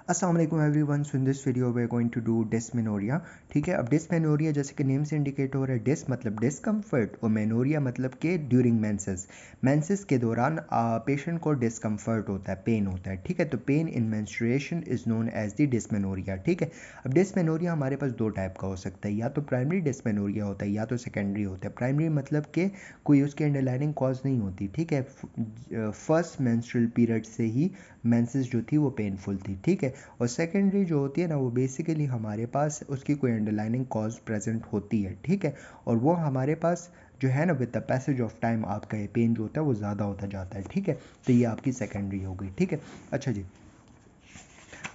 अस्सलाम वालेकुम everyone. So in this video we are going to do dysmenorrhoea. ठीक है, अब डिस्मेनोरिया जैसे कि नेम से इंडिकेट हो रहा है, डिस मतलब डिस्कम्फर्ट और मेनोरिया मतलब कि ड्यूरिंग मेंसेस। मेंसेस के दौरान पेशेंट को डिस्कम्फर्ट होता है, पेन होता है। ठीक है, तो pain in menstruation is known as the dysmenorrhoea. ठीक है, अब डिस्मेनोरिया हमारे पास दो टाइप का हो सकता है, या तो प्राइमरी डिस्मेनोरिया होता है या तो सेकेंडरी होता है। प्राइमरी मतलब कि कोई उसके अंडरलाइनिंग कॉज नहीं होती। ठीक है, फर्स्ट मेंस्ट्रुअल पीरियड से ही मेंसेस जो थी वो पेनफुल थी। ठीक है, और सेकेंडरी जो होती है ना, वो बेसिकली हमारे पास उसकी कोई अंडरलाइनिंग कॉज प्रेजेंट होती है। ठीक है, और वो हमारे पास जो है ना, with the passage of time आपका ये पेन जो होता है वो ज़्यादा होता जाता है। ठीक है, तो ये आपकी सेकेंडरी हो गई। ठीक है, अच्छा जी,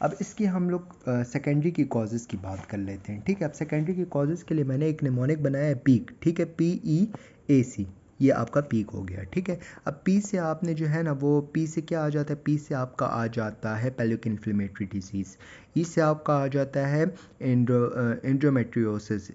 अब इसकी हम लोग सेकेंडरी की कॉजेज़ की बात कर लेते हैं। ठीक है, अब सेकेंडरी की कॉजेज़ के लिए मैंने एक निमोनिक बनाया है, पीक। ठीक है, PEAC, ये आपका पीक हो गया। ठीक है, अब पी से आपने जो है ना, वो पी से क्या आ जाता है, पी से आपका आ जाता है पेल्विक इन्फ्लेमेटरी डिजीज़। ई से आपका आ जाता है एंडोमेट्रियोसिस।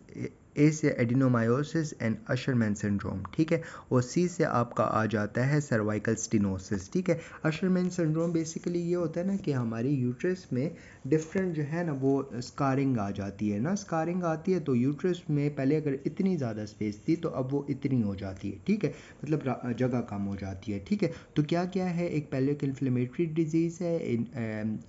ए से एडिनोमायोसिस एंड अशरमैन सिंड्रोम। ठीक है, और सी से आपका आ जाता है सर्वाइकल स्टिनोसिस। ठीक है, अशरमैन सिंड्रोम बेसिकली ये होता है ना कि हमारी यूट्रस में डिफरेंट जो है ना वो स्कारिंग आ जाती है ना, स्कारिंग आती है तो यूट्रस में पहले अगर इतनी ज़्यादा स्पेस थी तो अब वो इतनी हो जाती है। ठीक है, मतलब जगह कम हो जाती है। ठीक है, तो क्या क्या है, एक पेल्विक इन्फ्लेमेटरी डिजीज़ है,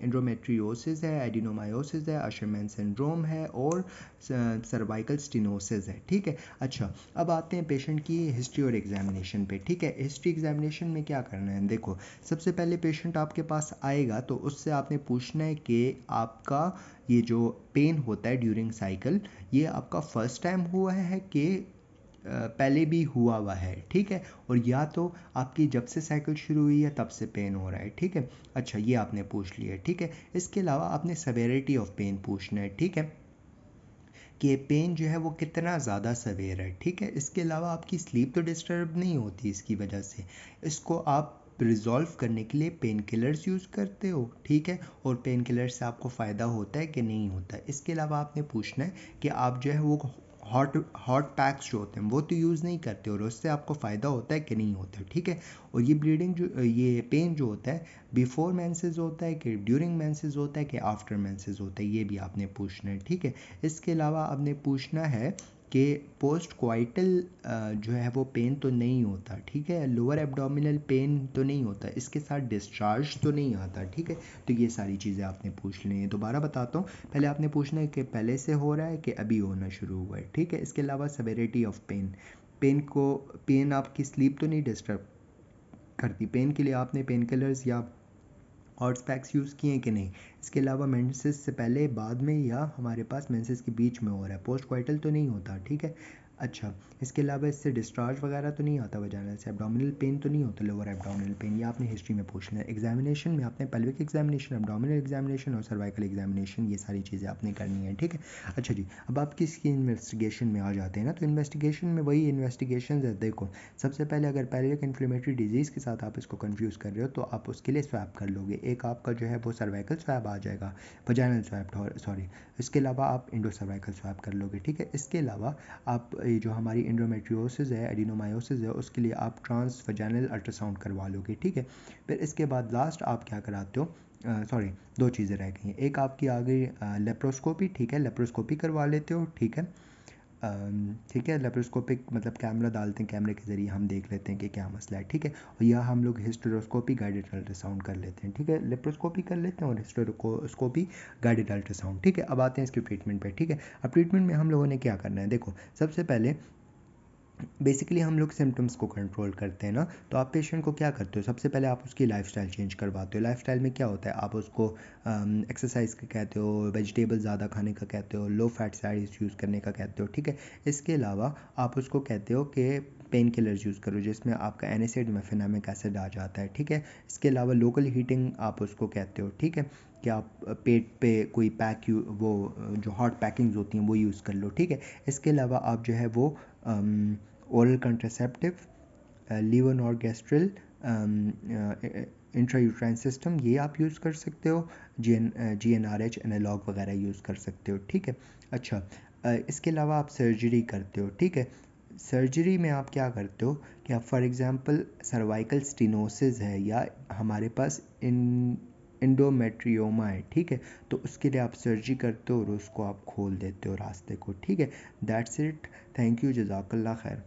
एंडोमेट्रियोसिस है, एडिनोमायोसिस है, अशरमैन सिंड्रोम है और सर्वाइकल स्टिनोसिस है। ठीक है, अच्छा, अब आते हैं पेशेंट की हिस्ट्री और एग्जामिनेशन पे। ठीक है, हिस्ट्री एग्जामिनेशन में क्या करना है, देखो सबसे पहले पेशेंट आपके पास आएगा तो उससे आपने पूछना है कि आपका ये जो पेन होता है ड्यूरिंग साइकिल, ये आपका फर्स्ट टाइम हुआ है कि पहले भी हुआ हुआ है। ठीक है, और या तो आपकी जब से साइकिल शुरू हुई है तब से पेन हो रहा है। ठीक है, अच्छा, ये आपने पूछ लिया। ठीक है, इसके अलावा आपने सेवेरिटी ऑफ पेन पूछना है। ठीक है, कि पेन जो है वो कितना ज़्यादा सवेयर है। ठीक है, इसके अलावा आपकी स्लीप तो डिस्टर्ब नहीं होती इसकी वजह से। इसको आप रिजॉल्व करने के लिए पेन किलर्स यूज़ करते हो। ठीक है, और पेन किलर से आपको फ़ायदा होता है कि नहीं होता है। इसके अलावा आपने पूछना है कि आप जो है वो हॉट हॉट पैक्स जो होते हैं वो तो यूज़ नहीं करते और उससे आपको फ़ायदा होता है कि नहीं होता है। ठीक है, और ये ब्लीडिंग जो ये पेन जो होता है बिफोर मेंसेस होता है कि ड्यूरिंग मेंसेस होता है कि आफ्टर मेंसेस होता है, ये भी आपने पूछना है। ठीक है, इसके अलावा आपने पूछना है कि पोस्ट क्वाइटल जो है वो पेन तो नहीं होता। ठीक है, लोअर एब्डोमिनल पेन तो नहीं होता, इसके साथ डिस्चार्ज तो नहीं आता। ठीक है, तो ये सारी चीज़ें आपने पूछ ली हैं। दोबारा बताता हूँ, पहले आपने पूछना है कि पहले से हो रहा है कि अभी होना शुरू हुआ है। ठीक है, इसके अलावा सेवेरिटी ऑफ पेन, पेन आपकी स्लीप तो नहीं डिस्टर्ब करती, पेन के लिए आपने पेन किलर्स या हॉट पैक्स यूज़ किए हैं कि नहीं। इसके अलावा मेंसेस से पहले, बाद में या हमारे पास मेंसेस के बीच में हो रहा है, पोस्ट क्वाइटल तो नहीं होता। ठीक है, अच्छा, इसके अलावा इससे डिस्चार्ज वगैरह तो नहीं आता वजाइना से, एब्डोमिनल पेन तो नहीं होता, लोअर एब्डोमिनल पेन, ये आपने हिस्ट्री में पूछना है। एग्जामिनेशन में आपने पेल्विक एग्जामिनेशन, एब्डोमिनल एग्जामिनेशन और सर्वाइकल एग्जामिनेशन, ये सारी चीज़ें आपने करनी है। ठीक है, अच्छा जी, अब आप किसकी इन्वेस्टिगेशन में आ जाते हैं ना, तो इन्वेस्टिगेशन में वही इन्वेस्टिगेशन है। देखो सबसे पहले अगर पेल्विक इन्फ्लेमेटरी डिजीज़ के साथ आप इसको कंफ्यूज कर रहे हो तो आप उसके लिए स्वैप कर लोगे। एक आपका जो है वो सर्वाइकल स्वैप आ जाएगा, वजाइनल स्वैप सॉरी, इसके अलावा आप इंडो सर्वाइकल स्वैप कर लोगे। ठीक है, इसके अलावा आप ये जो हमारी एंडोमेट्रियोसिस है, एडिनोमायोसिस है, उसके लिए आप ट्रांस वजाइनल अल्ट्रासाउंड करवा लोगे। ठीक है, फिर इसके बाद लास्ट आप क्या कराते हो, सॉरी, दो चीज़ें रह गई हैं, एक आपकी आ गई लेप्रोस्कोपी। ठीक है, लेप्रोस्कोपी करवा लेते हो। ठीक है, ठीक है, लेप्रोस्कोपिक मतलब कैमरा डालते हैं, कैमरे के ज़रिए हम देख लेते हैं कि क्या मसला है। ठीक है, और या हम लोग हिस्टेरोस्कोपी गाइडेड अल्ट्रासाउंड कर लेते हैं। ठीक है, लेप्रोस्कोपी कर लेते हैं और हिस्टेरोस्कोपी गाइडेड अल्ट्रासाउंड। ठीक है, अब आते हैं इसके ट्रीटमेंट पे। ठीक है, अब ट्रीटमेंट में हम लोगों ने क्या करना है, देखो सबसे पहले बेसिकली हम लोग सिम्टम्स को कंट्रोल करते हैं ना, तो आप पेशेंट को क्या करते हो, सबसे पहले आप उसकी लाइफस्टाइल चेंज करवाते हो। लाइफस्टाइल में क्या होता है, आप उसको एक्सरसाइज का कहते हो, वेजिटेबल ज़्यादा खाने का कहते हो, लो फैट डाइट्स यूज़ करने का कहते हो। ठीक है, इसके अलावा आप उसको कहते हो कि पेन किलर्स यूज़ करो जिसमें आपका एनिसिड मेफेनामिक एसिड आ जाता है। ठीक है, इसके अलावा लोकल हीटिंग आप उसको कहते हो। ठीक है, कि आप पेट पे कोई वो जो हॉट पैकिंग्स होती हैं वो यूज़ कर लो। ठीक है, इसके अलावा आप जो है वो ओरल कंट्रासेप्टिव, लीवोनॉर्गेस्ट्रल, इंट्रायूट्राइन सिस्टम, ये आप यूज़ कर सकते हो। GnRH एनालॉग वगैरह यूज़ कर सकते हो। ठीक है, अच्छा, इसके अलावा आप सर्जरी करते हो। ठीक है, सर्जरी में आप क्या करते हो कि आप फॉर एग्ज़ाम्पल सर्वाइकल स्टिनोसिस है या हमारे पास इंडोमेट्रियोमा है, ठीक है। तो उसके लिए आप सर्जरी करते हो और उसको आप खोल देते हो रास्ते को, ठीक है। दैट्स इट, थैंक यू, जज़ाकल्लाह खैर।